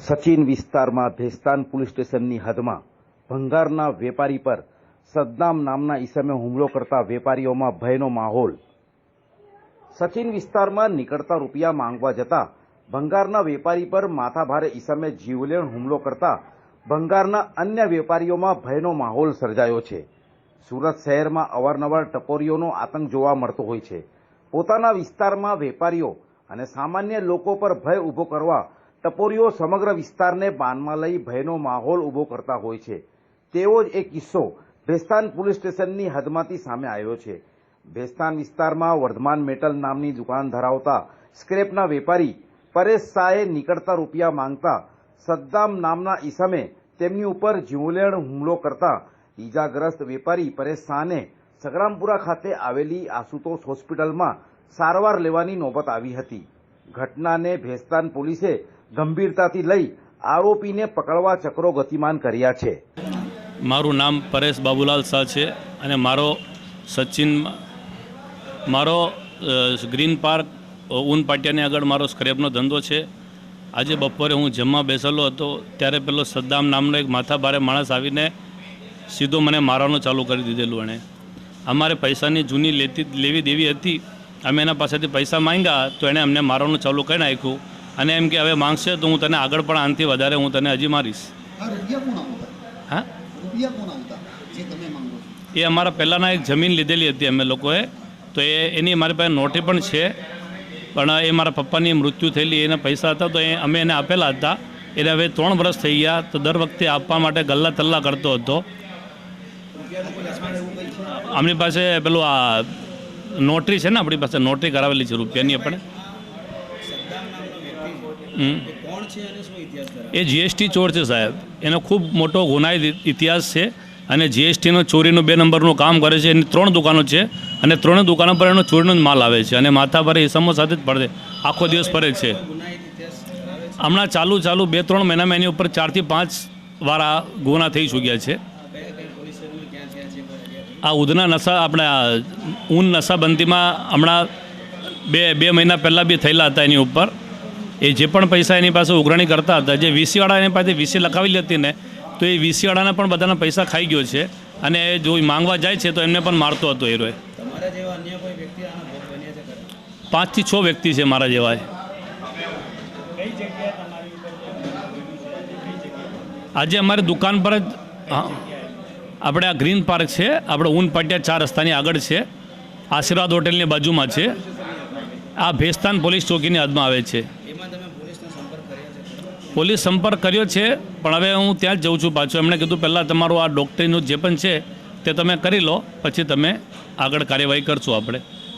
સચિન વિસ્તારમાં ભેસ્તાન પોલીસ સ્ટેશનની હદમાં ભંગારના વેપારી પર સદ્દામ નામના ઈસમે હુમલો કરતા વેપારીઓમાં ભયનો માહોલ। સચિન વિસ્તારમાં નીકળતા રૂપિયા માંગવા જતા ભંગારના વેપારી પર માથાભારે ઈસમે જીવલેણ હુમલો કરતા ભંગારના અન્ય વેપારીઓમાં ભયનો માહોલ સર્જાયો છે। સુરત શહેરમાં અવારનવાર ટપોરીઓનો આતંક જોવા મળતો હોય છે। પોતાના વિસ્તારમાં વેપારીઓ અને સામાન્ય લોકો પર ભય ઊભો કરવા ટપોરીઓ સમગ્ર વિસ્તારને બાનમાં લઈ ભયનો માહોલ ઊભો કરતા હોય છે। તેવો જ એક કિસ્સો ભેસ્તાન પોલીસ સ્ટેશનની હદમાંથી સામે આવ્યો છે। ભેસ્તાન વિસ્તારમાં વર્ધમાન મેટલ નામની દુકાન ધરાવતા સ્ક્રેપના વેપારી પરેશ શાહે નીકળતા રૂપિયા માંગતા સદ્દામ નામના ઈસમે તેમની ઉપર જીવલેણ હુમલો કરતા ઈજાગ્રસ્ત વેપારી પરેશ શાહને સગરામપુરા ખાતે આવેલી આશુતોષ હોસ્પિટલમાં સારવાર લેવાની નોબત આવી હતી। ઘટનાને ભેસ્તાન પોલીસે ગંભીરતાથી લઈ આરોપીને પકડવા ચક્રો ગતિમાન કર્યા છે। મારું નામ પરેશ બાબુલાલ શાહ છે અને મારો ગ્રીન પાર્ક ઊન પાટિયાની આગળ મારો સ્ક્રેપનો ધંધો છે। આજે બપોરે હું જમવા બેસેલો હતો ત્યારે પેલો સદ્દામ નામનો એક માથાભારે માણસ આવીને સીધો મને મારવાનું ચાલુ કરી દીધેલું। એણે અમારે પૈસાની જૂની લેવી દેવી હતી, અમે એના પાસેથી પૈસા માંગ્યા તો એણે અમને મારવાનું ચાલુ કરી નાખ્યું અને એમ કે હવે માંગશે તો હું તને આગળ પણ આનાથી વધારે હું તને હજી મારીશ। હા, એ અમારા પહેલાંના એક જમીન લીધેલી હતી અમે લોકોએ, તો એની અમારી પાસે નોટી પણ છે, પણ એ મારા પપ્પાની મૃત્યુ થયેલી એના પૈસા હતા તો અમે એને આપેલા હતા। એને હવે 3 વર્ષ થઈ ગયા તો દર વખતે આપવા માટે ગલ્લા તલ્લા કરતો હતો। આપણી પાસે પેલું આ નોટરી છે ને, આપણી પાસે નોટરી કરાવેલી છે રૂપિયાની આપણે। એ જીએસટી ચોર છે સાહેબ, એનો ખૂબ મોટો ગુનાહિત ઇતિહાસ છે અને જીએસટીનો ચોરીનું 2 નંબરનું કામ કરે છે। એની 3 દુકાનો છે અને 3 દુકાનો પર એનો ચોરીનો જ માલ આવે છે અને માથા પર ઈસમો સાથે જ પડે, આખો દિવસ ફરે છે। હમણાં ચાલુ 2-3 મહિનામાં એની ઉપર 4 થી 5 વાર ગુના થઈ ચૂક્યા છે। આ ઉધના નશા આપણે ઊન નશાબંધીમાં હમણાં 2 મહિના પહેલાં બી થયેલા હતા એની ઉપર। એ જે પણ પૈસા એની પાસે ઉઘરાણી કરતા હતા, જે વીસીવાળા એની પાસે વીસી લખાવેલી હતી ને, તો એ વીસીવાળાના પણ બધાના પૈસા ખાઈ ગયો છે અને જો માંગવા જાય છે તો એમને પણ મારતો હતો એ રોય। 5 થી 6 વ્યક્તિ છે મારા જેવા। આજે અમારી દુકાન પર જ આપણે આ ગ્રીન પાર્ક છે, આપણે ઊન પાટિયા 4 રસ્તાની આગળ છે, આશીર્વાદ હોટેલની બાજુમાં છે। આ ભેસ્તાન પોલીસ ચોકીની હદમાં આવે છે। પોલીસ સંપર્ક કર્યો છે પણ હવે હું ત્યાં જ જઉં છું પાછો। એમણે કીધું પહેલાં તમારું આ ડૉક્ટરીનું જે પણ છે તે તમે કરી લો, પછી તમે આગળ કાર્યવાહી કરશું આપણે।